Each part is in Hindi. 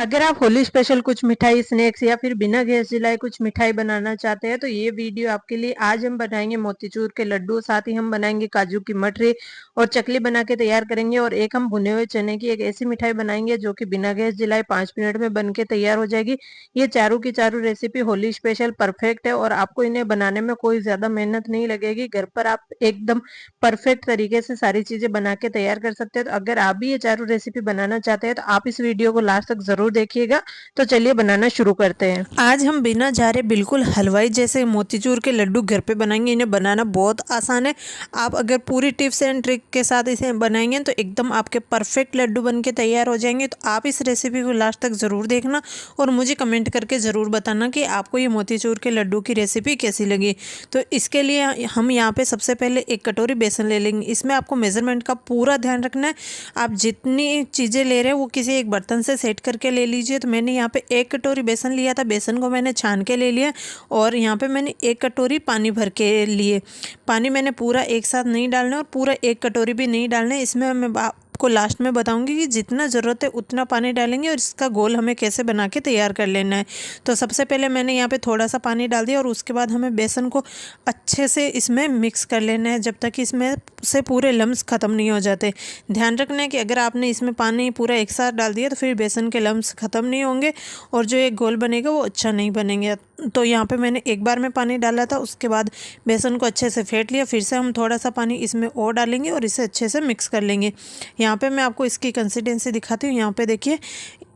अगर आप होली स्पेशल कुछ मिठाई स्नैक्स या फिर बिना गैस जलाए कुछ मिठाई बनाना चाहते हैं तो ये वीडियो आपके लिए। आज हम बनाएंगे मोतीचूर के लड्डू, साथ ही हम बनाएंगे काजू की मठरी और चकली बना के तैयार करेंगे। और एक हम भुने हुए चने की एक ऐसी मिठाई बनाएंगे जो कि बिना गैस जलाए 5 मिनट में बन के तैयार हो जाएगी। ये चारों की चारों रेसिपी होली स्पेशल परफेक्ट है और आपको इन्हें बनाने में कोई ज्यादा मेहनत नहीं लगेगी। घर पर आप एकदम परफेक्ट तरीके से सारी चीजें बना के तैयार कर सकते हैं। तो अगर आप भी ये चारों रेसिपी बनाना चाहते हैं तो आप इस वीडियो को लास्ट तक जरूर देखिएगा। तो चलिए बनाना शुरू करते हैं। आज हम बिना झारे बिल्कुल हलवाई जैसे मोतीचूर के लड्डू घर पे बनाएंगे। इन्हें बनाना बहुत आसान है। आप अगर पूरी टिप्स एंड ट्रिक के साथ इसे बनाएंगे तो एकदम आपके परफेक्ट लड्डू बन के तैयार हो जाएंगे। तो आप इस रेसिपी को लास्ट तक ज़रूर देखना और मुझे कमेंट करके ज़रूर बताना कि आपको ये मोतीचूर के लड्डू की रेसिपी कैसी लगी। तो इसके लिए हम यहाँ पे सबसे पहले एक कटोरी बेसन ले लेंगे। इसमें आपको मेज़रमेंट का पूरा ध्यान रखना है। आप जितनी चीज़ें ले रहे हैं वो किसी एक बर्तन से सेट करके ले लीजिए। तो मैंने यहाँ पे 1 कटोरी बेसन लिया था। बेसन को मैंने छान के ले लिया और यहाँ पे मैंने 1 कटोरी पानी भर के लिए। पानी मैंने पूरा एक साथ नहीं डालना और पूरा 1 कटोरी भी नहीं डालना है। इसमें मैं आपको लास्ट में बताऊंगी कि जितना ज़रूरत है उतना पानी डालेंगे और इसका घोल हमें कैसे बना के तैयार कर लेना है। तो सबसे पहले मैंने यहाँ पे थोड़ा सा पानी डाल दिया और उसके बाद हमें बेसन को अच्छे से इसमें मिक्स कर लेना है जब तक कि इसमें से पूरे लम्स ख़त्म नहीं हो जाते। ध्यान रखना है कि अगर आपने इसमें पानी पूरा एक साथ डाल दिया तो फिर बेसन के लम्स ख़त्म नहीं होंगे और जो एक घोल बनेगा वो अच्छा नहीं बनेंगे। तो यहाँ पे मैंने एक बार में पानी डाला था, उसके बाद बेसन को अच्छे से फेंट लिया। फिर से हम थोड़ा सा पानी इसमें और डालेंगे और इसे अच्छे से मिक्स कर लेंगे। यहाँ पे मैं आपको इसकी कंसिस्टेंसी दिखाती हूँ। यहाँ पे देखिए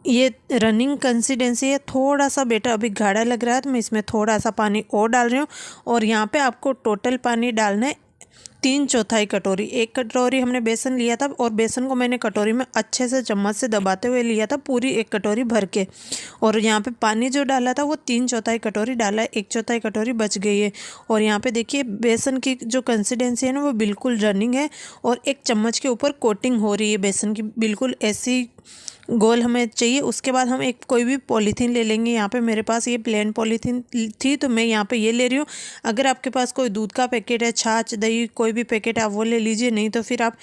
ये रनिंग कंसिस्टेंसी है। थोड़ा सा बेटर अभी गाढ़ा लग रहा है तो मैं इसमें थोड़ा सा पानी और डाल रही हूँ। और यहाँ पे आपको टोटल पानी डालना है 3/4 कटोरी। 1 कटोरी हमने बेसन लिया था और बेसन को मैंने कटोरी में अच्छे से चम्मच से दबाते हुए लिया था, पूरी 1 कटोरी भर के। और यहाँ पे पानी जो डाला था वो 3/4 कटोरी डाला है, 1/4 कटोरी बच गई है। और यहाँ पे देखिए बेसन की जो कंसिस्टेंसी है ना वो बिल्कुल रनिंग है और 1 चम्मच के ऊपर कोटिंग हो रही है बेसन की, बिल्कुल ऐसी गोल हमें चाहिए। उसके बाद हम एक कोई भी पॉलीथीन ले लेंगे। यहाँ पे मेरे पास ये प्लेन पॉलीथीन थी तो मैं यहाँ पे ये ले रही हूँ। अगर आपके पास कोई दूध का पैकेट है, छाछ, दही, कोई भी पैकेट आप वो ले लीजिए। नहीं तो फिर आप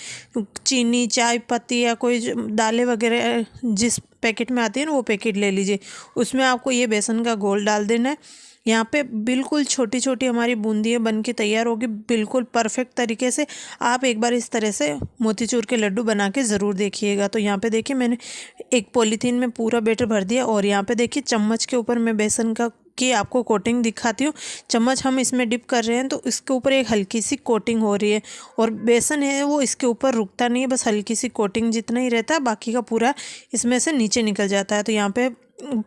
चीनी, चाय पत्ती या कोई दालें वगैरह जिस पैकेट में आती है ना वो पैकेट ले लीजिए। उसमें आपको ये बेसन का घोल डाल देना है। यहाँ पे बिल्कुल छोटी छोटी हमारी बूंदियाँ बन के तैयार होगी, बिल्कुल परफेक्ट तरीके से। आप एक बार इस तरह से मोतीचूर के लड्डू बना के ज़रूर देखिएगा। तो यहाँ पे देखिए मैंने एक पॉलीथीन में पूरा बैटर भर दिया और यहाँ पे देखिए चम्मच के ऊपर मैं बेसन का की आपको कोटिंग दिखाती हूँ। चम्मच हम इसमें डिप कर रहे हैं तो इसके ऊपर एक हल्की सी कोटिंग हो रही है और बेसन है वो इसके ऊपर रुकता नहीं है, बस हल्की सी कोटिंग जितना ही रहता है, बाकी का पूरा इसमें से नीचे निकल जाता है। तो यहाँ पे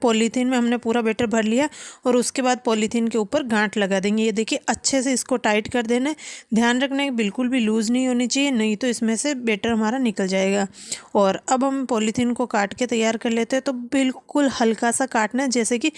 पॉलीथीन में हमने पूरा बैटर भर लिया और उसके बाद पॉलीथीन के ऊपर गांठ लगा देंगे। ये देखिए अच्छे से इसको टाइट कर देना है। ध्यान रखना है बिल्कुल भी लूज़ नहीं होनी चाहिए, नहीं तो इसमें से बैटर हमारा निकल जाएगा। और अब हम पॉलीथीन को काट के तैयार कर लेते हैं। तो बिल्कुल हल्का सा काटना है, जैसे कि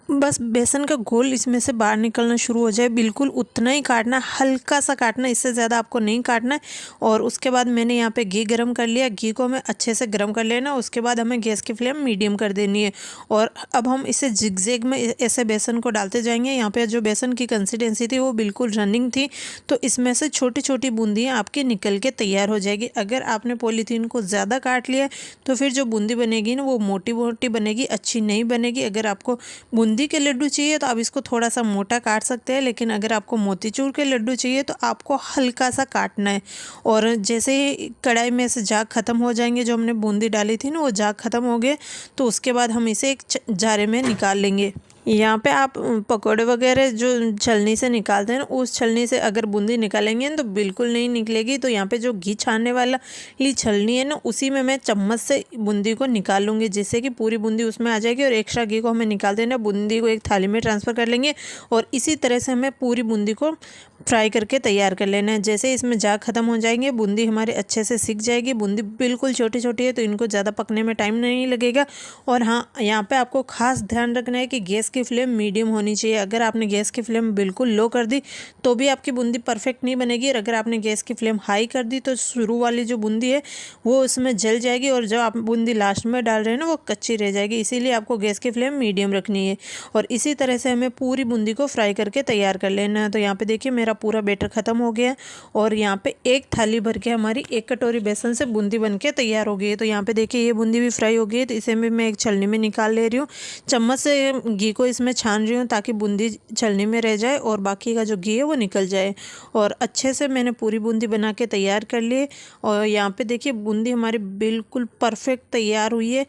बस बेसन का घोल इसमें से बाहर निकलना शुरू हो जाए, बिल्कुल उतना ही काटना, हल्का सा काटना, इससे ज़्यादा आपको नहीं काटना है। और उसके बाद मैंने यहाँ पे घी गरम कर लिया। घी को हमें अच्छे से गरम कर लेना। उसके बाद हमें गैस की फ्लेम मीडियम कर देनी है और अब हम इसे जिगजैग में ऐसे बेसन को डालते जाएंगे। यहाँ पे जो बेसन की कंसिस्टेंसी थी वो बिल्कुल रनिंग थी, तो इसमें से छोटी छोटी बूंदियाँ आपकी निकल के तैयार हो जाएगी। अगर आपने पॉलीथीन को ज़्यादा काट लिया तो फिर जो बूंदी बनेगी ना वो मोटी मोटी बनेगी, अच्छी नहीं बनेगी। अगर आपको बूंदी के लड्डू चाहिए तो आप इसको थोड़ा सा मोटा काट सकते हैं, लेकिन अगर आपको मोतीचूर के लड्डू चाहिए तो आपको हल्का सा काटना है। और जैसे ही कढ़ाई में से झाग खत्म हो जाएंगे, जो हमने बूंदी डाली थी ना वो झाग खत्म हो गए, तो उसके बाद हम इसे एक जारे में निकाल लेंगे। यहाँ पे आप पकोड़े वगैरह जो छलनी से निकालते हैं उस छलनी से अगर बूंदी निकालेंगे तो बिल्कुल नहीं निकलेगी। तो यहाँ पे जो घी छानने वाला ली छलनी है ना उसी में मैं चम्मच से बूंदी को निकाल लूँगी, जिससे कि पूरी बूंदी उसमें आ जाएगी और एक्स्ट्रा घी को हमें निकाल देना। बूंदी को एक थाली में ट्रांसफ़र कर लेंगे और इसी तरह से हमें पूरी बूंदी को फ्राई करके तैयार कर लेना है। जैसे इसमें झाग खत्म हो जाएंगे, बूंदी हमारे अच्छे से सिक जाएगी। बूंदी बिल्कुल छोटी छोटी है तो इनको ज़्यादा पकने में टाइम नहीं लगेगा। और हाँ, यहाँ पे आपको खास ध्यान रखना है कि गैस की की फ्लेम मीडियम होनी चाहिए। अगर आपने गैस की फ्लेम बिल्कुल लो कर दी तो भी आपकी बूंदी परफेक्ट नहीं बनेगी, और अगर आपने गैस की फ्लेम हाई कर दी तो शुरू वाली जो बूंदी है वो उसमें जल जाएगी, और जब आप बूंदी लास्ट में डाल रहे हैं ना वो कच्ची रह जाएगी। इसीलिए आपको गैस की फ्लेम मीडियम रखनी है, और इसी तरह से हमें पूरी बूंदी को फ्राई करके तैयार कर लेना है। तो यहाँ पे देखिए मेरा पूरा बैटर ख़त्म हो गया, और यहाँ पे एक थाली भर के हमारी 1 कटोरी बेसन से बूंदी बन के तैयार हो गई है। तो यहाँ पे देखिए ये बूंदी भी फ्राई हो गई है, तो इसे भी मैं एक छलनी में निकाल ले रही हूँ। चम्मच से घी को इसमें छान रही हूँ ताकि बूंदी छलनी में रह जाए और बाकी का जो घी है वो निकल जाए। और अच्छे से मैंने पूरी बूंदी बना के तैयार कर ली, और यहाँ पे देखिए बूंदी हमारी बिल्कुल परफेक्ट तैयार हुई है।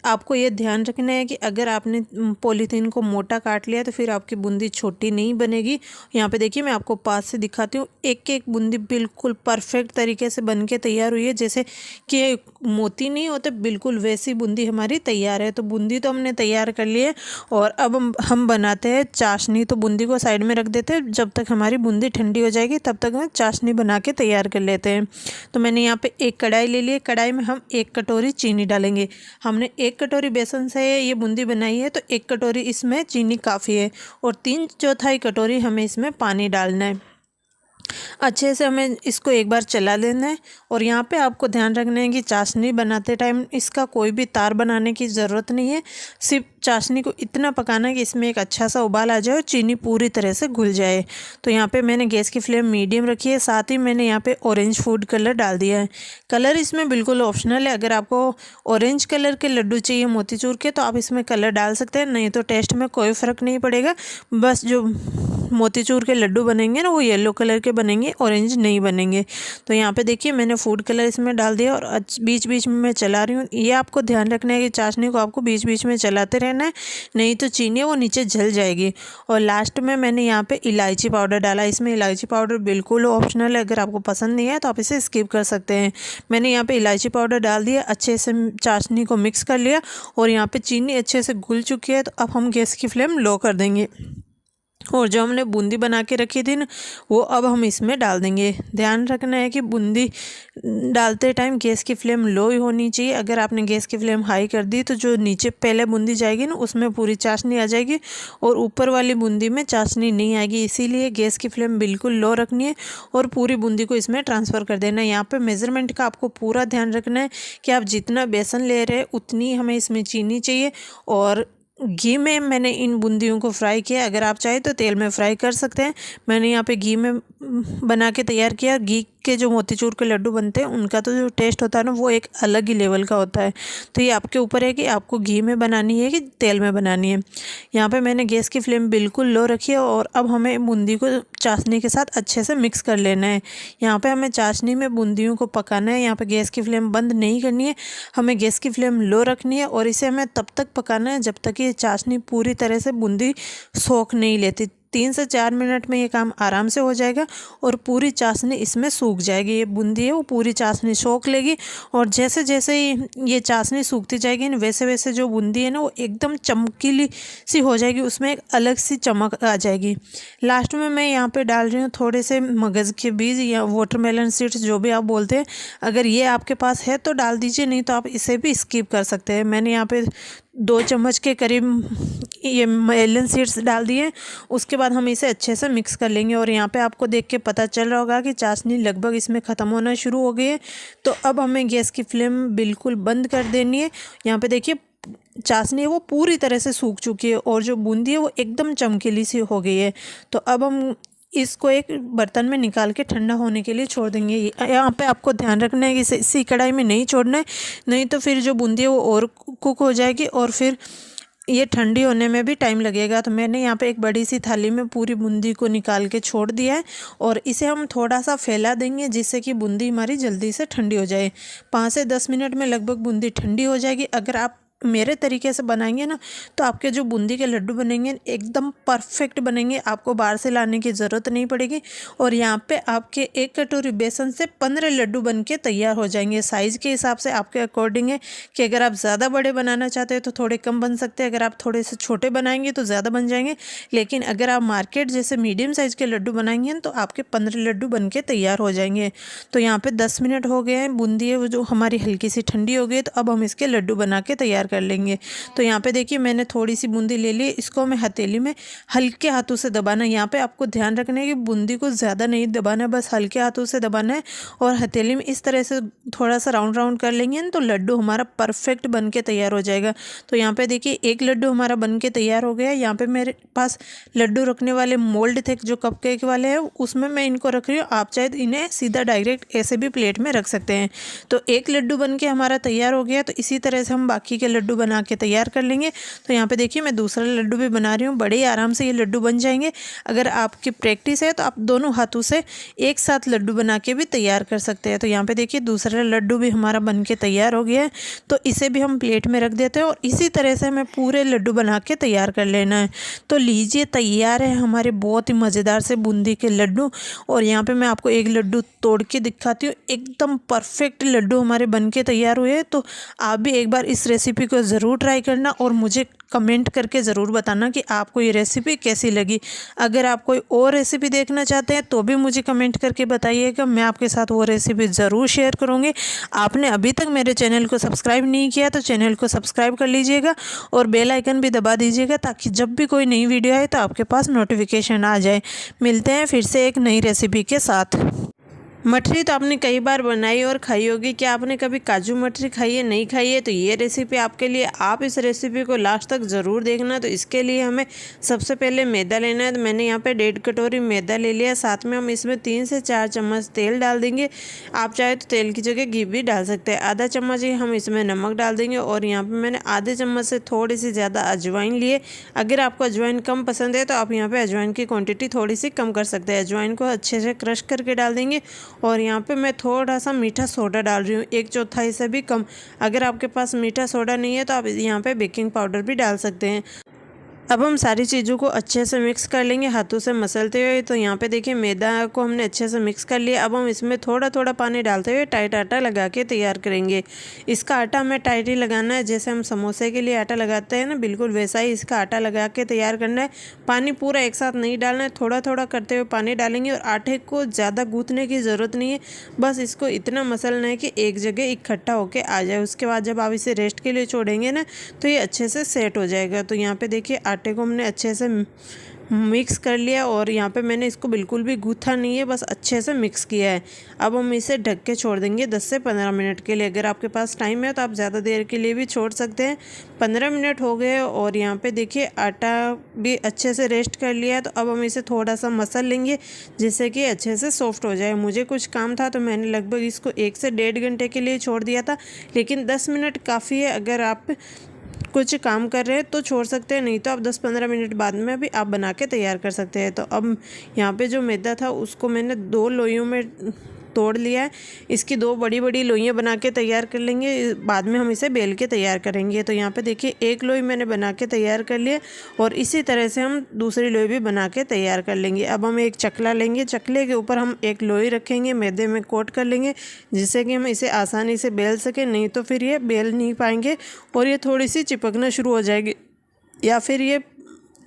आपको ये ध्यान रखना है कि अगर आपने पॉलीथीन को मोटा काट लिया तो फिर आपकी बूंदी छोटी नहीं बनेगी। यहाँ पे देखिए मैं आपको पास से दिखाती हूँ, एक एक बूंदी बिल्कुल परफेक्ट तरीके से बन के तैयार हुई है, जैसे कि मोती नहीं होते बिल्कुल वैसी बूंदी हमारी तैयार है। तो बूंदी तो हमने तैयार कर ली है, और अब हम बनाते हैं चाशनी। तो बूंदी को साइड में रख देते हैं, जब तक हमारी बूंदी ठंडी हो जाएगी तब तक हम चाशनी बना के तैयार कर लेते हैं। तो मैंने यहाँ पे एक कढ़ाई ले ली है, कढ़ाई में हम 1 कटोरी चीनी डालेंगे। हमने 1 कटोरी बेसन से ये बूंदी बनाई है, तो 1 कटोरी इसमें चीनी काफ़ी है, और 3/4 कटोरी हमें इसमें पानी डालना है। अच्छे से हमें इसको एक बार चला लेना है, और यहाँ पे आपको ध्यान रखना है कि चाशनी बनाते टाइम इसका कोई भी तार बनाने की ज़रूरत नहीं है। सिर्फ चाशनी को इतना पकाना है कि इसमें एक अच्छा सा उबाल आ जाए और चीनी पूरी तरह से घुल जाए। तो यहाँ पे मैंने गैस की फ्लेम मीडियम रखी है, साथ ही मैंने यहाँ पे ऑरेंज फूड कलर डाल दिया है। कलर इसमें बिल्कुल ऑप्शनल है, अगर आपको ऑरेंज कलर के लड्डू चाहिए मोतीचूर के तो आप इसमें कलर डाल सकते हैं, नहीं तो टेस्ट में कोई फ़र्क नहीं पड़ेगा। बस जो मोतीचूर के लड्डू बनेंगे ना वो येलो कलर के बनेंगे, ऑरेंज नहीं बनेंगे। तो यहाँ पे देखिए मैंने फूड कलर इसमें डाल दिया, और बीच बीच में मैं चला रही हूँ। ये आपको ध्यान रखना है कि चाशनी को आपको बीच बीच में चलाते रहना है, नहीं तो चीनी वो नीचे जल जाएगी। और लास्ट में मैंने यहाँ पे इलायची पाउडर डाला। इसमें इलायची पाउडर बिल्कुल ऑप्शनल है, अगर आपको पसंद नहीं है तो आप इसे स्किप कर सकते हैं। मैंने यहाँ पे इलायची पाउडर डाल दिया, अच्छे से चाशनी को मिक्स कर लिया, और यहाँ पे चीनी अच्छे से घुल चुकी है। तो अब हम गैस की फ्लेम लो कर देंगे, और जो हमने बूंदी बना के रखी थी ना वो अब हम इसमें डाल देंगे। ध्यान रखना है कि बूंदी डालते टाइम गैस की फ्लेम लो ही होनी चाहिए। अगर आपने गैस की फ्लेम हाई कर दी तो जो नीचे पहले बूंदी जाएगी ना उसमें पूरी चाशनी आ जाएगी, और ऊपर वाली बूंदी में चाशनी नहीं आएगी। इसीलिए गैस की फ्लेम बिल्कुल लो रखनी है, और पूरी बूंदी को इसमें ट्रांसफ़र कर देना है। यहाँ पर मेज़रमेंट का आपको पूरा ध्यान रखना है कि आप जितना बेसन ले रहे हैं उतनी हमें इसमें चीनी चाहिए। और घी में मैंने इन बूंदियों को फ्राई किया, अगर आप चाहें तो तेल में फ्राई कर सकते हैं। मैंने यहाँ पे घी में बना के तैयार किया। घी के जो मोतीचूर के लड्डू बनते हैं उनका तो जो टेस्ट होता है ना वो एक अलग ही लेवल का होता है। तो ये आपके ऊपर है कि आपको घी में बनानी है कि तेल में बनानी है। यहाँ पे मैंने गैस की फ्लेम बिल्कुल लो रखी है, और अब हमें बूंदी को चाशनी के साथ अच्छे से मिक्स कर लेना है। यहाँ पे हमें चाशनी में बूंदियों को पकाना है। यहाँ पे गैस की फ्लेम बंद नहीं करनी है, हमें गैस की फ्लेम लो रखनी है, और इसे हमें तब तक पकाना है जब तक ये चाशनी पूरी तरह से बूंदी सोख नहीं लेती। 3 से 4 मिनट में ये काम आराम से हो जाएगा, और पूरी चाशनी इसमें सूख जाएगी। ये बूंदी है वो पूरी चाशनी सोख लेगी, और जैसे जैसे ये चाशनी सूखती जाएगी ना वैसे वैसे जो बूंदी है ना वो एकदम चमकीली सी हो जाएगी, उसमें एक अलग सी चमक आ जाएगी। लास्ट में मैं यहाँ पे डाल रही हूँ थोड़े से मगज़ के बीज या वाटरमेलन सीड्स जो भी आप बोलते हैं। अगर ये आपके पास है तो डाल दीजिए, नहीं तो आप इसे भी स्किप कर सकते हैं। मैंने यहाँ पे 2 चम्मच के करीब ये मेलन सीड्स डाल दिए। उसके बाद हम इसे अच्छे से मिक्स कर लेंगे, और यहाँ पे आपको देख के पता चल रहा होगा कि चाशनी लगभग इसमें ख़त्म होना शुरू हो गई है। तो अब हमें गैस की फ्लेम बिल्कुल बंद कर देनी है। यहाँ पे देखिए चाशनी है वो पूरी तरह से सूख चुकी है, और जो बूंदी है वो एकदम चमकीली सी हो गई है। तो अब हम इसको एक बर्तन में निकाल के ठंडा होने के लिए छोड़ देंगे। यहाँ पे आपको ध्यान रखना है कि इसी कढ़ाई में नहीं छोड़ना है, नहीं तो फिर जो बूंदी है वो और कुक हो जाएगी, और फिर ये ठंडी होने में भी टाइम लगेगा। तो मैंने यहाँ पे एक बड़ी सी थाली में पूरी बूंदी को निकाल के छोड़ दिया है, और इसे हम थोड़ा सा फैला देंगे जिससे कि बूंदी हमारी जल्दी से ठंडी हो जाए। 5 से 10 मिनट में लगभग बूंदी ठंडी हो जाएगी। अगर आप मेरे तरीके से बनाएंगे ना तो आपके जो बूंदी के लड्डू बनेंगे एकदम परफेक्ट बनेंगे, आपको बाहर से लाने की ज़रूरत नहीं पड़ेगी। और यहाँ पे आपके 1 कटोरी बेसन से 15 लड्डू बन के तैयार हो जाएंगे। साइज़ के हिसाब से आपके अकॉर्डिंग है कि अगर आप ज़्यादा बड़े बनाना चाहते हैं तो थोड़े कम बन सकते हैं, अगर आप थोड़े से छोटे बनाएंगे तो ज़्यादा बन जाएंगे। लेकिन अगर आप मार्केट जैसे मीडियम साइज़ के लड्डू बनाएंगे तो आपके 15 लड्डू बन के तैयार हो जाएंगे। तो यहाँ पर 10 मिनट हो गए हैं, बूंदी है वो जो हमारी हल्की सी ठंडी हो गई, तो अब हम इसके लड्डू बना के तैयार कर लेंगे। तो यहाँ पे देखिए मैंने थोड़ी सी बूंदी ले ली, इसको मैं हथेली में हल्के हाथों से दबाना। यहाँ पे आपको ध्यान रखना है कि बूंदी को ज़्यादा नहीं दबाना है, बस हल्के हाथों से दबाना है और हथेली में इस तरह से थोड़ा सा राउंड राउंड कर लेंगे ना, तो लड्डू हमारा परफेक्ट बन के तैयार हो जाएगा। तो यहाँ पे देखिए एक लड्डू हमारा बन के तैयार हो गया। यहाँ पे मेरे पास लड्डू रखने वाले मोल्ड थे जो कपकेक वाले हैं, उसमें मैं इनको रख रही हूँ। आप चाहे तो इन्हें सीधा डायरेक्ट ऐसे भी प्लेट में रख सकते हैं। तो एक लड्डू बन के हमारा तैयार हो गया। तो इसी तरह से हम बाकी के लड्डू बना के तैयार कर लेंगे। तो यहाँ पे देखिए मैं दूसरा लड्डू भी बना रही हूँ। बड़े आराम से ये लड्डू बन जाएंगे। अगर आपकी प्रैक्टिस है तो आप दोनों हाथों से एक साथ लड्डू बना के भी तैयार कर सकते हैं। तो यहाँ पे देखिए दूसरा लड्डू भी हमारा बन के तैयार हो गया है। तो इसे भी हम प्लेट में रख देते हैं और इसी तरह से हमें पूरे लड्डू बना के तैयार कर लेना है। तो लीजिए तैयार है हमारे बहुत ही मज़ेदार से बूंदी के लड्डू। और यहाँ पे मैं आपको एक लड्डू तोड़ के दिखाती हूँ। एकदम परफेक्ट लड्डू हमारे बन के तैयार हुए हैं। तो आप भी एक बार इस रेसिपी को ज़रूर ट्राई करना और मुझे कमेंट करके ज़रूर बताना कि आपको ये रेसिपी कैसी लगी। अगर आप कोई और रेसिपी देखना चाहते हैं तो भी मुझे कमेंट करके बताइएगा, मैं आपके साथ वो रेसिपी ज़रूर शेयर करूँगी। आपने अभी तक मेरे चैनल को सब्सक्राइब नहीं किया तो चैनल को सब्सक्राइब कर लीजिएगा और बेल आइकन भी दबा दीजिएगा, ताकि जब भी कोई नई वीडियो आए तो आपके पास नोटिफिकेशन आ जाए। मिलते हैं फिर से एक नई रेसिपी के साथ। मठरी तो आपने कई बार बनाई और खाई होगी। क्या आपने कभी काजू मठरी खाई है? नहीं खाई है तो ये रेसिपी आपके लिए। आप इस रेसिपी को लास्ट तक ज़रूर देखना। तो इसके लिए हमें सबसे पहले मैदा लेना है। तो मैंने यहाँ पे 1.5 कटोरी मैदा ले लिया। साथ में हम इसमें 3 से 4 चम्मच तेल डाल देंगे। आप चाहे तो तेल की जगह घी भी डाल सकते हैं। आधा चम्मच ही हम इसमें नमक डाल देंगे और यहाँ पर मैंने आधे चम्मच से थोड़ी सी ज़्यादा अजवाइन लिए। अगर आपको अजवाइन कम पसंद है तो आप यहाँ पर अजवाइन की क्वान्टिटी थोड़ी सी कम कर सकते हैं। अजवाइन को अच्छे से क्रश करके डाल देंगे और यहाँ पे मैं थोड़ा सा मीठा सोडा डाल रही हूँ, 1/4 से भी कम। अगर आपके पास मीठा सोडा नहीं है तो आप यहाँ पे बेकिंग पाउडर भी डाल सकते हैं। अब हम सारी चीज़ों को अच्छे से मिक्स कर लेंगे हाथों से मसलते हुए। तो यहाँ पे देखिए मैदा को हमने अच्छे से मिक्स कर लिया। अब हम इसमें थोड़ा थोड़ा पानी डालते हुए टाइट आटा लगा के तैयार करेंगे। इसका आटा हमें टाइट ही लगाना है, जैसे हम समोसे के लिए आटा लगाते हैं ना, बिल्कुल वैसा ही इसका आटा लगा के तैयार करना है। पानी पूरा एक साथ नहीं डालना है, थोड़ा थोड़ा करते हुए पानी डालेंगे। और आटे को ज़्यादा गूँथने की ज़रूरत नहीं है, बस इसको इतना मसलना है कि एक जगह इकट्ठा होकर आ जाए। उसके बाद जब आप इसे रेस्ट के लिए छोड़ेंगे ना तो ये अच्छे से सेट हो जाएगा। तो यहाँ पे देखिए आटे को हमने अच्छे से मिक्स कर लिया और यहाँ पे मैंने इसको बिल्कुल भी गूथा नहीं है, बस अच्छे से मिक्स किया है। अब हम इसे ढक के छोड़ देंगे 10 से 15 मिनट के लिए। अगर आपके पास टाइम है तो आप ज़्यादा देर के लिए भी छोड़ सकते हैं। 15 मिनट हो गए और यहाँ पे देखिए आटा भी अच्छे से रेस्ट कर लिया है। तो अब हम इसे थोड़ा सा मसल लेंगे जिससे कि अच्छे से सॉफ्ट हो जाए। मुझे कुछ काम था तो मैंने लगभग इसको 1 से 1.5 घंटे के लिए छोड़ दिया था, लेकिन 10 मिनट काफ़ी है। अगर आप कुछ काम कर रहे हैं तो छोड़ सकते हैं, नहीं तो आप 10-15 मिनट बाद में भी आप बना के तैयार कर सकते हैं। तो अब यहाँ पे जो मैदा था उसको मैंने 2 लोइयों में तोड़ लिया है। इसकी 2 बड़ी बड़ी लोइयाँ बना के तैयार कर लेंगे, बाद में हम इसे बेल के तैयार करेंगे। तो यहाँ पे देखिए 1 लोई मैंने बना के तैयार कर लिया और इसी तरह से हम दूसरी लोई भी बना के तैयार कर लेंगे। अब हम एक चकला लेंगे, चकले के ऊपर हम एक लोई रखेंगे, मैदे में कोट कर लेंगे जिससे कि हम इसे आसानी से बेल सकें, नहीं तो फिर ये बेल नहीं पाएंगे और ये थोड़ी सी चिपकना शुरू हो जाएगी या फिर ये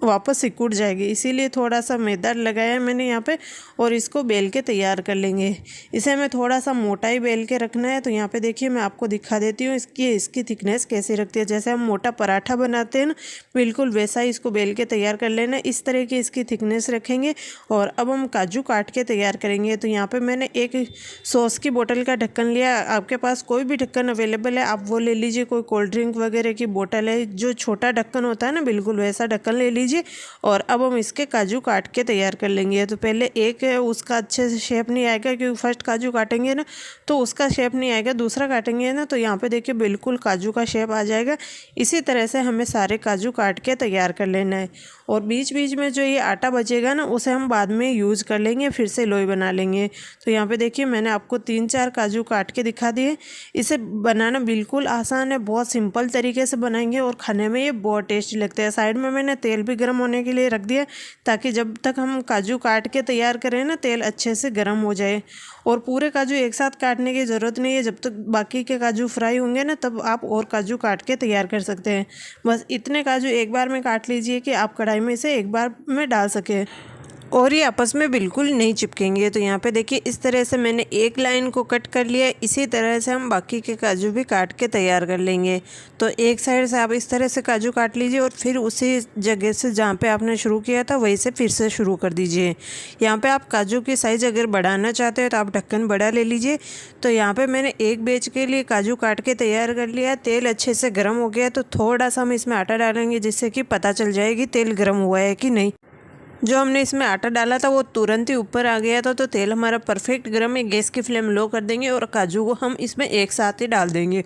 वापस सिकुड़ जाएगी। इसीलिए थोड़ा सा मैदा लगाया है मैंने यहाँ पे और इसको बेल के तैयार कर लेंगे। इसे हमें थोड़ा सा मोटा ही बेल के रखना है। तो यहाँ पे देखिए मैं आपको दिखा देती हूँ इसकी थिकनेस कैसी रखती है। जैसे हम मोटा पराठा बनाते हैं ना, बिल्कुल वैसा ही इसको बेल के तैयार कर लेना। इस तरह की इसकी थिकनेस रखेंगे और अब हम काजू काट के तैयार करेंगे। तो यहाँ पर मैंने एक सॉस की बोतल का ढक्कन लिया। आपके पास कोई भी ढक्कन अवेलेबल है आप वो ले लीजिए। कोई कोल्ड ड्रिंक वगैरह की बोतल है, जो छोटा ढक्कन होता है ना, बिल्कुल वैसा ढक्कन ले लीजिए। और अब हम इसके काजू काट के तैयार कर लेंगे। तो पहले एक उसका अच्छे से शेप नहीं आएगा, क्योंकि फर्स्ट काजू काटेंगे ना तो उसका शेप नहीं आएगा, दूसरा काटेंगे ना तो यहाँ पे देखिए बिल्कुल काजू का शेप आ जाएगा। इसी तरह से हमें सारे काजू काट के तैयार कर लेना है। और बीच बीच में जो ये आटा बचेगा ना उसे हम बाद में यूज़ कर लेंगे, फिर से लोई बना लेंगे। तो यहाँ पे देखिए मैंने आपको 3-4 काजू काट के दिखा दिए। इसे बनाना बिल्कुल आसान है, बहुत सिंपल तरीके से बनाएंगे और खाने में ये बहुत टेस्टी लगता है। साइड में मैंने तेल भी गर्म होने के लिए रख दिया, ताकि जब तक हम काजू काट के तैयार करें ना तेल अच्छे से गर्म हो जाए। और पूरे काजू एक साथ काटने की ज़रूरत नहीं है, जब तक बाकी के काजू फ्राई होंगे ना तब आप और काजू काट के तैयार कर सकते हैं। बस इतने काजू एक बार में काट लीजिए कि आप कढ़ाई में इसे एक बार में डाल सकें। और ये आपस में बिल्कुल नहीं चिपकेंगे। तो यहाँ पे देखिए इस तरह से मैंने एक लाइन को कट कर लिया। इसी तरह से हम बाकी के काजू भी काट के तैयार कर लेंगे। तो एक साइड से आप इस तरह से काजू काट लीजिए और फिर उसी जगह से जहाँ पे आपने शुरू किया था वहीं से फिर से शुरू कर दीजिए। यहाँ पे आप काजू की साइज़ अगर बढ़ाना चाहते हो तो आप ढक्कन बड़ा ले लीजिए। तो यहाँ पे मैंने एक बैच के लिए काजू काट के तैयार कर लिया। तेल अच्छे से गर्म हो गया तो थोड़ा सा हम इसमें आटा डालेंगे जिससे कि पता चल जाएगी तेल गर्म हुआ है कि नहीं। जो हमने इसमें आटा डाला था वो तुरंत ही ऊपर आ गया था। तो तेल हमारा परफेक्ट गर्म है। गैस की फ्लेम लो कर देंगे और काजू को हम इसमें एक साथ ही डाल देंगे।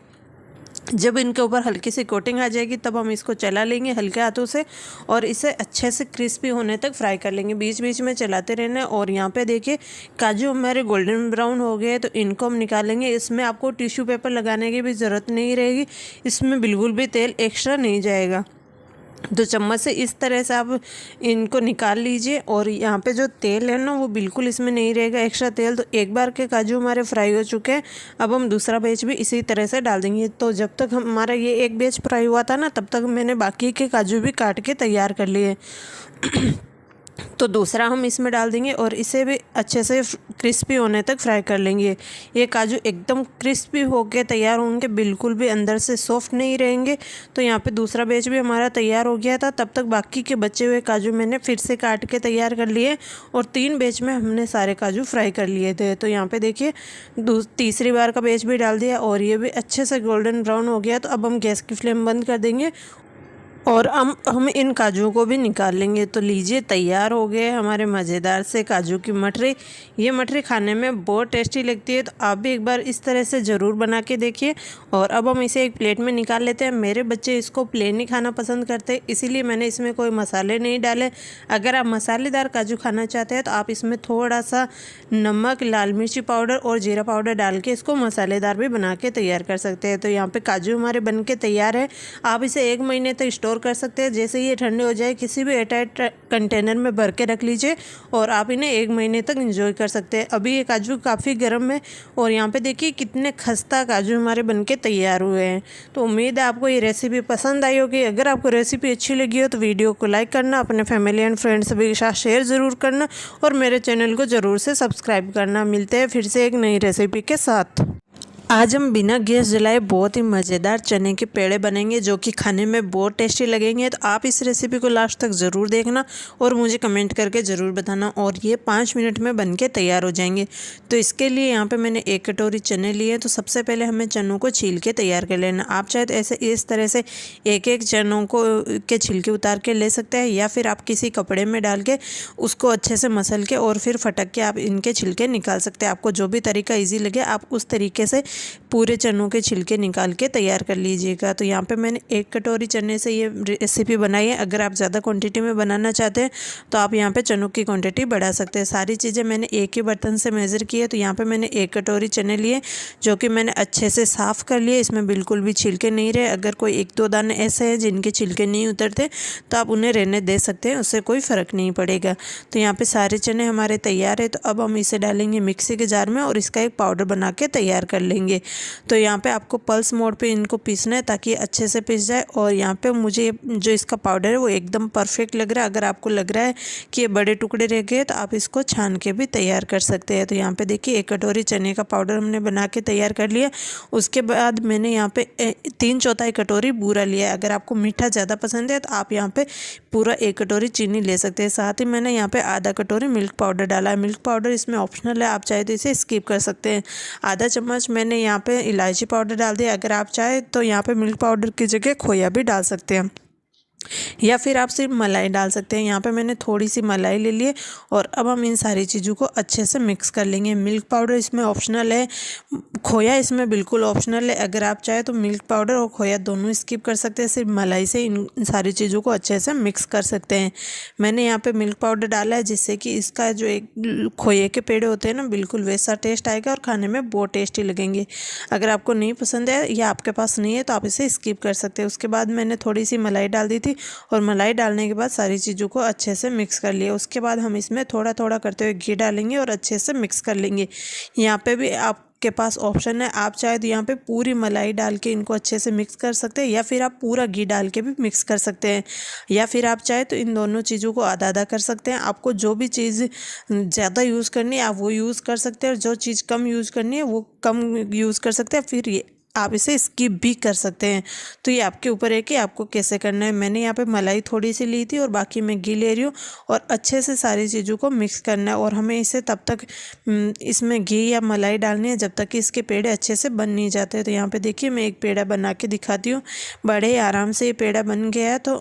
जब इनके ऊपर हल्की सी कोटिंग आ जाएगी तब हम इसको चला लेंगे हल्के हाथों से और इसे अच्छे से क्रिस्पी होने तक फ्राई कर लेंगे। बीच बीच में चलाते रहना है। और यहाँ पे देखिए काजू हमारे गोल्डन ब्राउन हो गए तो इनको हम निकालेंगे। इसमें आपको टिश्यू पेपर लगाने की भी ज़रूरत नहीं रहेगी। इसमें बिल्कुल भी तेल एक्स्ट्रा नहीं जाएगा। तो चम्मच से इस तरह से आप इनको निकाल लीजिए। और यहाँ पे जो तेल है ना वो बिल्कुल इसमें नहीं रहेगा एक्स्ट्रा तेल। तो एक बार के काजू हमारे फ्राई हो चुके हैं। अब हम दूसरा बैच भी इसी तरह से डाल देंगे। तो जब तक हमारा ये एक बैच फ्राई हुआ था ना तब तक मैंने बाकी के काजू भी काट के तैयार कर लिए। तो दूसरा हम इसमें डाल देंगे और इसे भी अच्छे से क्रिस्पी होने तक फ्राई कर लेंगे। ये काजू एकदम क्रिस्पी होके तैयार होंगे, बिल्कुल भी अंदर से सॉफ्ट नहीं रहेंगे। तो यहाँ पे दूसरा बैच भी हमारा तैयार हो गया था। तब तक बाकी के बचे हुए काजू मैंने फिर से काट के तैयार कर लिए और 3 बैच में हमने सारे काजू फ्राई कर लिए थे। तो यहाँ पे देखिए तीसरी बार का बैच भी डाल दिया और ये भी अच्छे से गोल्डन ब्राउन हो गया। तो अब हम गैस की फ्लेम बंद कर देंगे और हम इन काजू को भी निकाल लेंगे। तो लीजिए तैयार हो गए हमारे मज़ेदार से काजू की मठरी। ये मठरी खाने में बहुत टेस्टी लगती है। तो आप भी एक बार इस तरह से ज़रूर बना के देखिए। और अब हम इसे एक प्लेट में निकाल लेते हैं। मेरे बच्चे इसको प्लेन ही खाना पसंद करते, इसीलिए मैंने इसमें कोई मसाले नहीं डाले। अगर आप मसालेदार काजू खाना चाहते हैं तो आप इसमें थोड़ा सा नमक, लाल मिर्ची पाउडर और जीरा पाउडर डाल के इसको मसालेदार भी बना के तैयार कर सकते हैं। तो यहाँ पर काजू हमारे बन के तैयार है। आप इसे 1 महीने तक स्टोर कर सकते हैं। जैसे ये ठंडे हो जाए किसी भी एयरटाइट कंटेनर में भर के रख लीजिए और आप इन्हें 1 महीने तक एंजॉय कर सकते हैं। अभी ये काजू काफ़ी गर्म है और यहाँ पे देखिए कितने खस्ता काजू हमारे बनके तैयार हुए हैं। तो उम्मीद है आपको ये रेसिपी पसंद आई होगी। अगर आपको रेसिपी अच्छी लगी हो तो वीडियो को लाइक करना, अपने फैमिली एंड फ्रेंड्स सभी के साथ शेयर ज़रूर करना और मेरे चैनल को ज़रूर से सब्सक्राइब करना। मिलते हैं फिर से एक नई रेसिपी के साथ। आज हम बिना गैस जलाए बहुत ही मज़ेदार चने के पेड़े बनेंगे जो कि खाने में बहुत टेस्टी लगेंगे। तो आप इस रेसिपी को लास्ट तक ज़रूर देखना और मुझे कमेंट करके ज़रूर बताना। और ये 5 मिनट में बनके तैयार हो जाएंगे। तो इसके लिए यहाँ पे मैंने 1 कटोरी चने लिए। तो सबसे पहले हमें चनों को छील के तैयार कर लेना। आप चाहे तो ऐसे इस तरह से एक एक चनों को के छिलके उतार के ले सकते हैं या फिर आप किसी कपड़े में डाल के उसको अच्छे से मसल के और फिर फटक के आप इनके छिलके निकाल सकते हैं। आपको जो भी तरीका ईजी लगे आप उस तरीके से पूरे चनों के छिलके निकाल के तैयार कर लीजिएगा। तो यहाँ पे मैंने 1 कटोरी चने से ये रेसिपी बनाई है। अगर आप ज़्यादा क्वांटिटी में बनाना चाहते हैं तो आप यहाँ पे चनों की क्वांटिटी बढ़ा सकते हैं। सारी चीज़ें मैंने एक ही बर्तन से मेज़र की है। तो यहाँ पे मैंने 1 कटोरी चने लिए जो कि मैंने अच्छे से साफ़ कर लिए। इसमें बिल्कुल भी छिलके नहीं रहे। अगर कोई 1-2 दाने ऐसे हैं जिनके छिलके नहीं उतरते तो आप उन्हें रहने दे सकते हैं, उससे कोई फ़र्क नहीं पड़ेगा। तो यहाँ पर सारे चने हमारे तैयार है। तो अब हम इसे डालेंगे मिक्सी के जार में और इसका एक पाउडर बना के तैयार कर लेंगे। तो यहाँ पे आपको पल्स मोड पे इनको पीसना है ताकि अच्छे से पीस जाए। और यहाँ पे मुझे जो इसका पाउडर है वो एकदम परफेक्ट लग रहा है। अगर आपको लग रहा है कि ये बड़े टुकड़े रह गए तो आप इसको छान के भी तैयार कर सकते हैं। तो यहाँ पे देखिए 1 कटोरी चने का पाउडर हमने बना के तैयार कर लिया। उसके बाद मैंने यहाँ पे 3/4 कटोरी बूरा लिया है। अगर आपको मीठा ज़्यादा पसंद है तो आप यहाँ पे पूरा 1 कटोरी चीनी ले सकते हैं। साथ ही मैंने यहाँ पे आधा कटोरी मिल्क पाउडर डाला है। मिल्क पाउडर इसमें ऑप्शनल है, आप चाहे तो इसे स्किप कर सकते हैं। आधा चम्मच मैंने यहाँ पे इलायची पाउडर डाल दिया। अगर आप चाहे तो यहाँ पे मिल्क पाउडर की जगह खोया भी डाल सकते हैं या फिर आप सिर्फ मलाई डाल सकते हैं। यहाँ पे मैंने थोड़ी सी मलाई ले ली है और अब हम इन सारी चीज़ों को अच्छे से मिक्स कर लेंगे। मिल्क पाउडर इसमें ऑप्शनल है, खोया इसमें बिल्कुल ऑप्शनल है। अगर आप चाहे तो मिल्क पाउडर और खोया दोनों स्किप कर सकते हैं। सिर्फ मलाई से इन सारी चीज़ों को अच्छे से मिक्स कर सकते हैं। मैंने यहाँ पे मिल्क पाउडर डाला है जिससे कि इसका जो एक खोए के पेड़े होते हैं ना बिल्कुल वैसा टेस्ट आएगा और खाने में बहुत टेस्टी लगेंगे। अगर आपको नहीं पसंद है या आपके पास नहीं है तो आप इसे स्किप कर सकते हैं। उसके बाद मैंने थोड़ी सी मलाई डाल दी थी और मलाई डालने के बाद सारी चीज़ों को अच्छे से मिक्स कर लिया। उसके बाद हम इसमें थोड़ा थोड़ा करते हुए घी डालेंगे और अच्छे से मिक्स कर लेंगे। यहाँ पे भी आप आपके पास ऑप्शन है। आप चाहे तो यहाँ पे पूरी मलाई डाल के इनको अच्छे से मिक्स कर सकते हैं, या फिर आप पूरा घी डाल के भी मिक्स कर सकते हैं, या फिर आप चाहे तो इन दोनों चीज़ों को आधा आधा कर सकते हैं। आपको जो भी चीज़ ज़्यादा यूज़ करनी है आप वो यूज़ कर सकते हैं, और जो चीज़ कम यूज़ करनी है वो कम यूज़ कर सकते हैं। फिर ये आप इसे स्किप भी कर सकते हैं। तो ये आपके ऊपर है कि आपको कैसे करना है। मैंने यहाँ पे मलाई थोड़ी सी ली थी और बाकी मैं घी ले रही हूँ, और अच्छे से सारी चीज़ों को मिक्स करना है। और हमें इसे तब तक इसमें घी या मलाई डालनी है जब तक कि इसके पेड़े अच्छे से बन नहीं जाते। तो यहाँ पे देखिए मैं एक पेड़ा बना के दिखाती हूँ। बड़े आराम से ये पेड़ा बन गया है। तो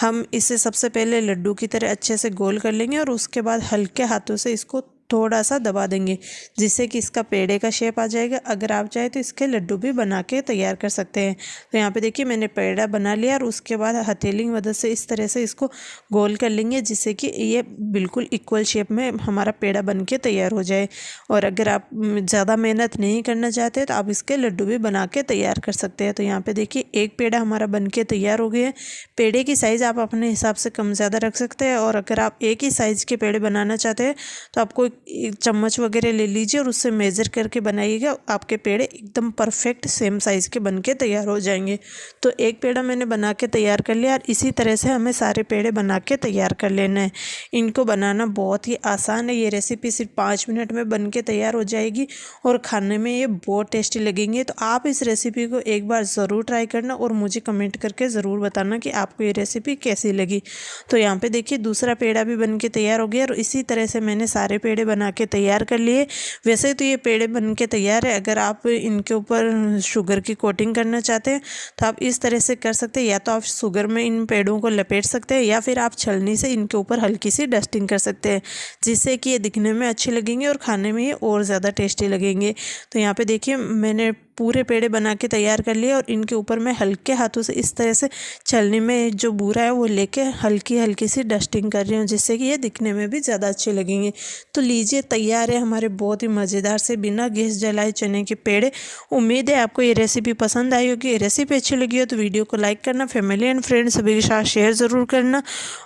हम इसे सबसे पहले लड्डू की तरह अच्छे से गोल कर लेंगे, और उसके बाद हल्के हाथों से इसको थोड़ा सा दबा देंगे, जिससे कि इसका पेड़े का शेप आ जाएगा। अगर आप चाहे तो इसके लड्डू भी बना के तैयार कर सकते हैं। तो यहाँ पे देखिए मैंने पेड़ा बना लिया, और उसके बाद हथेली की मदद से इस तरह से इसको गोल कर लेंगे, जिससे कि ये बिल्कुल इक्वल शेप में हमारा पेड़ा बन के तैयार हो जाए। और अगर आप ज़्यादा मेहनत नहीं करना चाहते तो आप इसके लड्डू भी बना के तैयार कर सकते हैं। तो यहाँ पर देखिए एक पेड़ा हमारा बन के तैयार हो गया है। पेड़े की साइज़ आप अपने हिसाब से कम ज़्यादा रख सकते हैं, और अगर आप एक ही साइज़ के पेड़े बनाना चाहते हैं तो आपको एक चम्मच वगैरह ले लीजिए और उससे मेज़र करके बनाइएगा। आपके पेड़े एकदम परफेक्ट सेम साइज़ के बन के तैयार हो जाएंगे। तो एक पेड़ा मैंने बना के तैयार कर लिया, और इसी तरह से हमें सारे पेड़े बना के तैयार कर लेना है। इनको बनाना बहुत ही आसान है। ये रेसिपी सिर्फ 5 मिनट में बन के तैयार हो जाएगी, और खाने में ये बहुत टेस्टी लगेंगे। तो आप इस रेसिपी को एक बार ज़रूर ट्राई करना, और मुझे कमेंट करके ज़रूर बताना कि आपको ये रेसिपी कैसी लगी। तो यहाँ पे देखिए दूसरा पेड़ा भी बन के तैयार हो गया, और इसी तरह से मैंने सारे पेड़े बना के तैयार कर लिए। वैसे तो ये पेड़े बन के तैयार है। अगर आप इनके ऊपर शुगर की कोटिंग करना चाहते हैं तो आप इस तरह से कर सकते हैं, या तो आप शुगर में इन पेड़ों को लपेट सकते हैं, या फिर आप छलनी से इनके ऊपर हल्की सी डस्टिंग कर सकते हैं, जिससे कि ये दिखने में अच्छे लगेंगे और खाने में ये और ज़्यादा टेस्टी लगेंगे। तो यहाँ पे देखिए मैंने पूरे पेड़े बना के तैयार कर लिए, और इनके ऊपर मैं हल्के हाथों से इस तरह से छलनी में जो बूरा है वो लेके हल्की हल्की सी डस्टिंग कर रही हूँ, जिससे कि ये दिखने में भी ज़्यादा अच्छे लगेंगे। तो लीजिए तैयार है हमारे बहुत ही मज़ेदार से बिना गैस जलाए चने के पेड़े। उम्मीद है आपको ये रेसिपी पसंद आई होगी। रेसिपी अच्छी लगी हो तो वीडियो को लाइक करना, फैमिली एंड फ्रेंड्स सभी के साथ शेयर ज़रूर करना,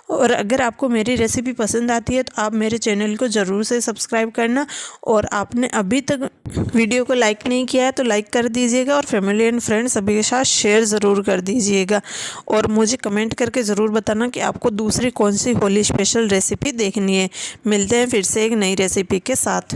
और अगर आपको मेरी रेसिपी पसंद आती है तो आप मेरे चैनल को ज़रूर से सब्सक्राइब करना, और आपने अभी तक वीडियो को लाइक नहीं किया है तो लाइक कर दीजिएगा, और फैमिली एंड फ्रेंड्स सभी के साथ शेयर ज़रूर कर दीजिएगा। और मुझे कमेंट करके ज़रूर बताना कि आपको दूसरी कौन सी होली स्पेशल रेसिपी देखनी है। मिलते हैं फिर से एक नई रेसिपी के साथ।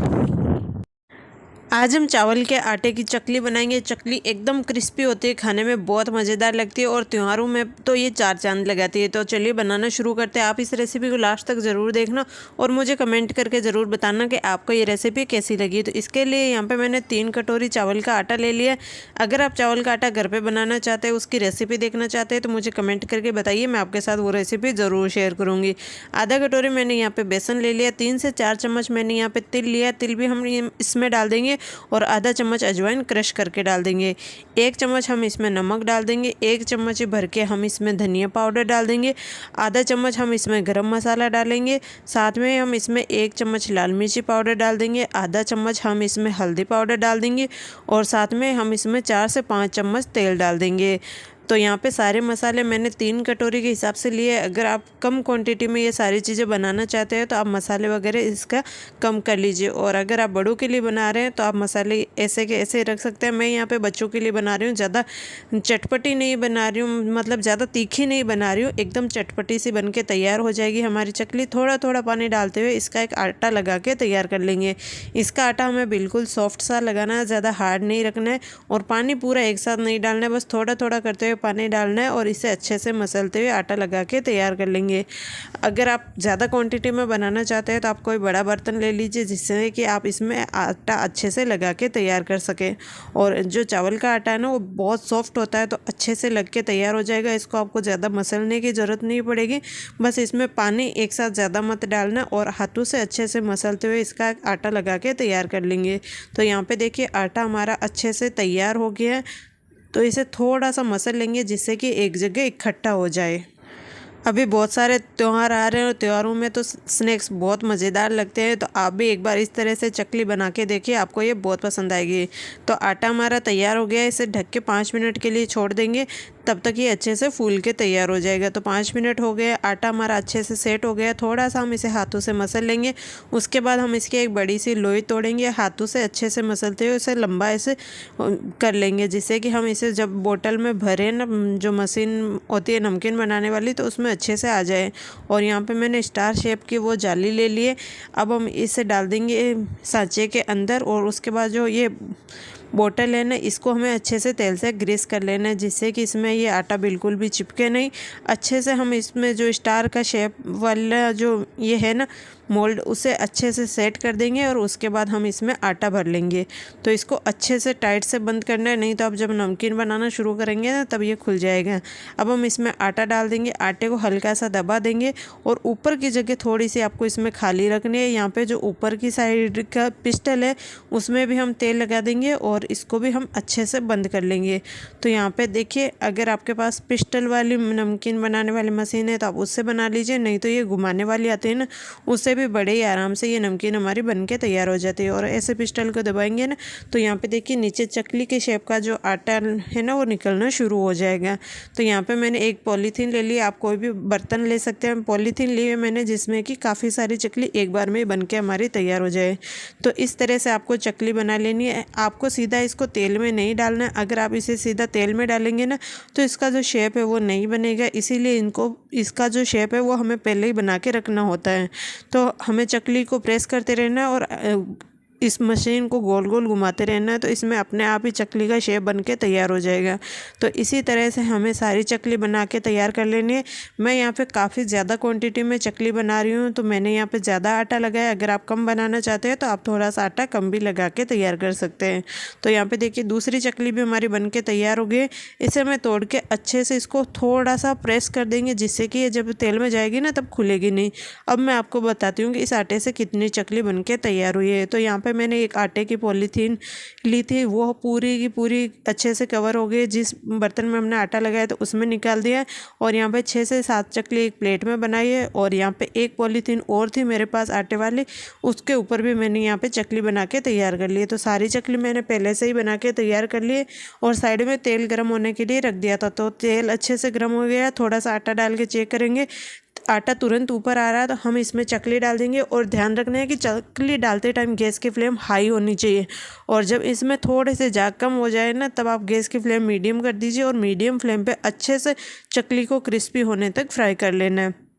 आज हम चावल के आटे की चकली बनाएंगे। चकली एकदम क्रिस्पी होती है, खाने में बहुत मज़ेदार लगती है, और त्योहारों में तो ये चार चांद लगाती है। तो चलिए बनाना शुरू करते हैं। आप इस रेसिपी को लास्ट तक ज़रूर देखना, और मुझे कमेंट करके ज़रूर बताना कि आपको ये रेसिपी कैसी लगी। तो इसके लिए यहाँ पे मैंने 3 कटोरी चावल का आटा ले लिया। अगर आप चावल का आटा घर पर बनाना चाहते हैं, उसकी रेसिपी देखना चाहते हैं, तो मुझे कमेंट करके बताइए, मैं आपके साथ वो रेसिपी ज़रूर शेयर करूँगी। आधा कटोरी मैंने यहाँ पर बेसन ले लिया। 3 से 4 चम्मच मैंने यहाँ पर तिल लिया। तिल भी हम इसमें डाल देंगे, और आधा चम्मच अजवाइन क्रश करके डाल देंगे। 1 चम्मच हम इसमें नमक डाल देंगे। 1 चम्मच भर के हम इसमें धनिया पाउडर डाल देंगे। आधा चम्मच हम इसमें गरम मसाला डालेंगे। साथ में हम इसमें 1 चम्मच लाल मिर्ची पाउडर डाल देंगे। आधा चम्मच हम इसमें हल्दी पाउडर डाल देंगे, और साथ में हम इसमें 4 से 5 चम्मच तेल डाल देंगे। तो यहाँ पे सारे मसाले मैंने 3 कटोरी के हिसाब से लिए। अगर आप कम क्वांटिटी में ये सारी चीज़ें बनाना चाहते हैं तो आप मसाले वगैरह इसका कम कर लीजिए, और अगर आप बड़ों के लिए बना रहे हैं तो आप मसाले ऐसे के ऐसे रख सकते हैं। मैं यहाँ पे बच्चों के लिए बना रही हूँ, ज़्यादा चटपटी नहीं बना रही हूँ, मतलब ज़्यादा तीखी नहीं बना रही हूँ, एकदम चटपटी सी बन के तैयार हो जाएगी हमारी चकली। थोड़ा थोड़ा पानी डालते हुए इसका एक आटा लगा के तैयार कर लेंगे। इसका आटा हमें बिल्कुल सॉफ्ट सा लगाना है, ज़्यादा हार्ड नहीं रखना है, और पानी पूरा एक साथ नहीं डालना है, बस थोड़ा थोड़ा करते हुए पानी डालना है, और इसे अच्छे से मसलते हुए आटा लगा के तैयार कर लेंगे। अगर आप ज़्यादा क्वांटिटी में बनाना चाहते हैं तो आप कोई बड़ा बर्तन ले लीजिए, जिससे कि आप इसमें आटा अच्छे से लगा के तैयार कर सकें। और जो चावल का आटा है ना वो बहुत सॉफ्ट होता है, तो अच्छे से लग के तैयार हो जाएगा। इसको आपको ज़्यादा मसलने की ज़रूरत नहीं पड़ेगी, बस इसमें पानी एक साथ ज़्यादा मत डालना, और हाथों से अच्छे से मसलते हुए इसका आटा लगा के तैयार कर लेंगे। तो यहाँ पे देखिए आटा हमारा अच्छे से तैयार हो गया है। तो इसे थोड़ा सा मसल लेंगे, जिससे कि एक जगह इकट्ठा हो जाए। अभी बहुत सारे त्यौहार आ रहे हैं, और त्योहारों में तो स्नैक्स बहुत मज़ेदार लगते हैं। तो आप भी एक बार इस तरह से चकली बना के देखिए, आपको ये बहुत पसंद आएगी। तो आटा हमारा तैयार हो गया है, इसे ढक के 5 मिनट के लिए छोड़ देंगे। तब तक ये अच्छे से फूल के तैयार हो जाएगा। तो 5 मिनट हो गए, आटा हमारा अच्छे से सेट हो गया। थोड़ा सा हम इसे हाथों से मसल लेंगे। उसके बाद हम इसकी एक बड़ी सी लोई तोड़ेंगे, हाथों से अच्छे से मसलते हुए इसे लंबा ऐसे कर लेंगे, जिससे कि हम इसे जब बोतल में भरें ना, जो मशीन होती है नमकीन बनाने वाली, तो उसमें अच्छे से आ जाए। और यहाँ पे मैंने स्टार शेप की वो जाली ले लिए। अब हम इसे डाल देंगे सांचे के अंदर, और उसके बाद जो ये बोतल है ना, इसको हमें अच्छे से तेल से ग्रीस कर लेना है, जिससे कि इसमें ये आटा बिल्कुल भी चिपके नहीं। अच्छे से हम इसमें जो स्टार का शेप वाला जो ये है ना मोल्ड, उसे अच्छे से सेट कर देंगे, और उसके बाद हम इसमें आटा भर लेंगे। तो इसको अच्छे से टाइट से बंद करना है, नहीं तो आप जब नमकीन बनाना शुरू करेंगे ना तब ये खुल जाएगा। अब हम इसमें आटा डाल देंगे, आटे को हल्का सा दबा देंगे, और ऊपर की जगह थोड़ी सी आपको इसमें खाली रखनी है। यहाँ पे जो ऊपर की साइड का पिस्टल है उसमें भी हम तेल लगा देंगे, और इसको भी हम अच्छे से बंद कर लेंगे। तो यहाँ पे देखिए, अगर आपके पास पिस्टल वाली नमकीन बनाने वाली मशीन है तो आप उससे बना लीजिए, नहीं तो ये घुमाने वाली आती है ना, उससे भी बड़े ही आराम से ये नमकीन हमारी बन के तैयार हो जाती है। और ऐसे पिस्टल को दबाएंगे ना, तो यहाँ पे देखिए नीचे चकली के शेप का जो आटा है ना वो निकलना शुरू हो जाएगा। तो यहाँ पे मैंने एक पॉलीथीन ले लिया, आप कोई भी बर्तन ले सकते हैं। पॉलीथीन लिए मैंने, जिसमें कि काफ़ी सारी चकली एक बार में बन के हमारी तैयार हो जाए। तो इस तरह से आपको चकली बना लेनी है। आपको सीधा इसको तेल में नहीं डालना है। अगर आप इसे सीधा तेल में डालेंगे ना तो इसका जो शेप है वो नहीं बनेगा, इसीलिए इसका जो शेप है वो हमें पहले ही बना के रखना होता है। तो हमें चकली को प्रेस करते रहना है और इस मशीन को गोल गोल घुमाते रहना है, तो इसमें अपने आप ही चकली का शेप बन के तैयार हो जाएगा। तो इसी तरह से हमें सारी चकली बना के तैयार कर लेनी है। मैं यहाँ पे काफ़ी ज़्यादा क्वांटिटी में चकली बना रही हूँ, तो मैंने यहाँ पे ज़्यादा आटा लगाया। अगर आप कम बनाना चाहते हैं तो आप थोड़ा सा आटा कम भी लगा के तैयार कर सकते हैं। तो यहाँ पर देखिए दूसरी चकली भी हमारी बन के तैयार हो गई। इसे मैं तोड़ के अच्छे से इसको थोड़ा सा प्रेस कर देंगे, जिससे कि ये जब तेल में जाएगी ना तब खुलेगी नहीं। अब मैं आपको बताती हूँ कि इस आटे से कितनी चकली बन के तैयार हुई है। तो यहाँ पर मैंने एक आटे की पॉलीथीन ली थी, वो पूरी की पूरी अच्छे से कवर हो गई। जिस बर्तन में हमने आटा लगाया तो उसमें निकाल दिया, और यहाँ पे 6 से 7 चकली एक प्लेट में बनाई है। और यहाँ पे एक पॉलीथीन और थी मेरे पास आटे वाली, उसके ऊपर भी मैंने यहाँ पे चकली बना के तैयार कर ली। तो सारी चकली मैंने पहले से ही बना के तैयार कर लिए, और साइड में तेल गर्म होने के लिए रख दिया था। तो तेल अच्छे से गर्म हो गया, थोड़ा सा आटा डाल के चेक करेंगे, आटा तुरंत ऊपर आ रहा है तो हम इसमें चकली डाल देंगे। और ध्यान रखना है कि चकली डालते टाइम गैस की फ्लेम हाई होनी चाहिए, और जब इसमें थोड़े से जाग कम हो जाए ना तब आप गैस की फ्लेम मीडियम कर दीजिए, और मीडियम फ्लेम पे अच्छे से चकली को क्रिस्पी होने तक फ्राई कर लेना है।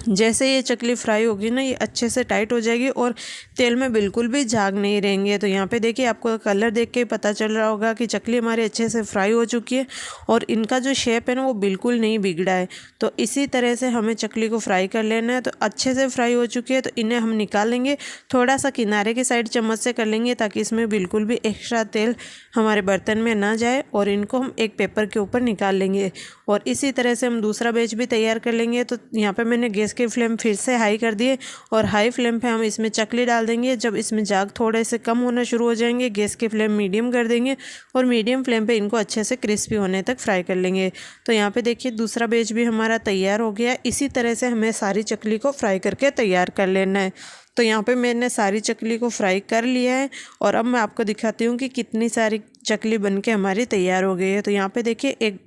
जैसे ये चकली फ्राई होगी ना, ये अच्छे से टाइट हो जाएगी और तेल में बिल्कुल भी झाग नहीं रहेंगे। तो यहाँ पे देखिए आपको कलर देख के पता चल रहा होगा कि चकली हमारी अच्छे से फ्राई हो चुकी है, और इनका जो शेप है ना वो बिल्कुल नहीं बिगड़ा है। तो इसी तरह से हमें चकली को फ्राई कर लेना है। तो अच्छे से फ्राई हो चुकी है, तो इन्हें हम निकाल लेंगे। थोड़ा सा किनारे की साइड चम्मच से कर लेंगे, ताकि इसमें बिल्कुल भी एक्स्ट्रा तेल हमारे बर्तन में ना जाए, और इनको हम एक पेपर के ऊपर निकाल लेंगे। और इसी तरह से हम दूसरा बैच भी तैयार कर लेंगे। तो यहाँ पे मैंने गैस की फ्लेम फिर से हाई कर दिए, और हाई फ्लेम पे हम इसमें चकली डाल देंगे। जब इसमें जाग थोड़े से कम होना शुरू हो जाएंगे, गैस की फ्लेम मीडियम कर देंगे, और मीडियम फ्लेम पे इनको अच्छे से क्रिस्पी होने तक फ्राई कर लेंगे। तो यहाँ पे देखिए दूसरा बैच भी हमारा तैयार हो गया। इसी तरह से हमें सारी चकली को फ्राई करके तैयार कर लेना है। तो यहाँ पे मैंने सारी चकली को फ्राई कर लिया है, और अब मैं आपको दिखाती हूँ कि कितनी सारी चकली बनके हमारी तैयार हो गई है। तो यहाँ पे देखिए एक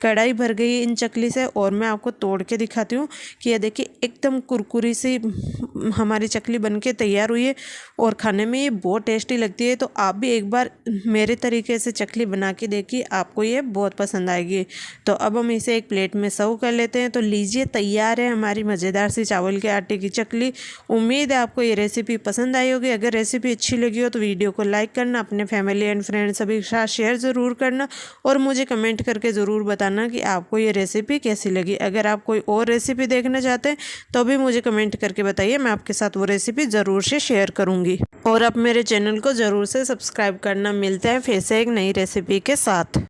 कढ़ाई भर गई है इन चकली से, और मैं आपको तोड़ के दिखाती हूँ कि ये देखिए एकदम कुरकुरी सी हमारी चकली बनके तैयार हुई है, और खाने में ये बहुत टेस्टी लगती है। तो आप भी एक बार मेरे तरीके से चकली बना के देखिए, आपको ये बहुत पसंद आएगी। तो अब हम इसे एक प्लेट में सर्व कर लेते हैं। तो लीजिए तैयार है हमारी मज़ेदार सी चावल के आटे की चकली। उम्मीद है आपको ये रेसिपी पसंद आई होगी। अगर रेसिपी अच्छी लगी हो तो वीडियो को लाइक करना, अपने फैमिली एंड फ्रेंड्स सभी के साथ शेयर ज़रूर करना, और मुझे कमेंट करके ज़रूर बताना कि आपको ये रेसिपी कैसी लगी। अगर आप कोई और रेसिपी देखना चाहते हैं तो भी मुझे कमेंट करके बताइए, मैं आपके साथ वो रेसिपी ज़रूर से शेयर करूँगी। और आप मेरे चैनल को ज़रूर से सब्सक्राइब करना। मिलते हैं फिर से एक नई रेसिपी के साथ।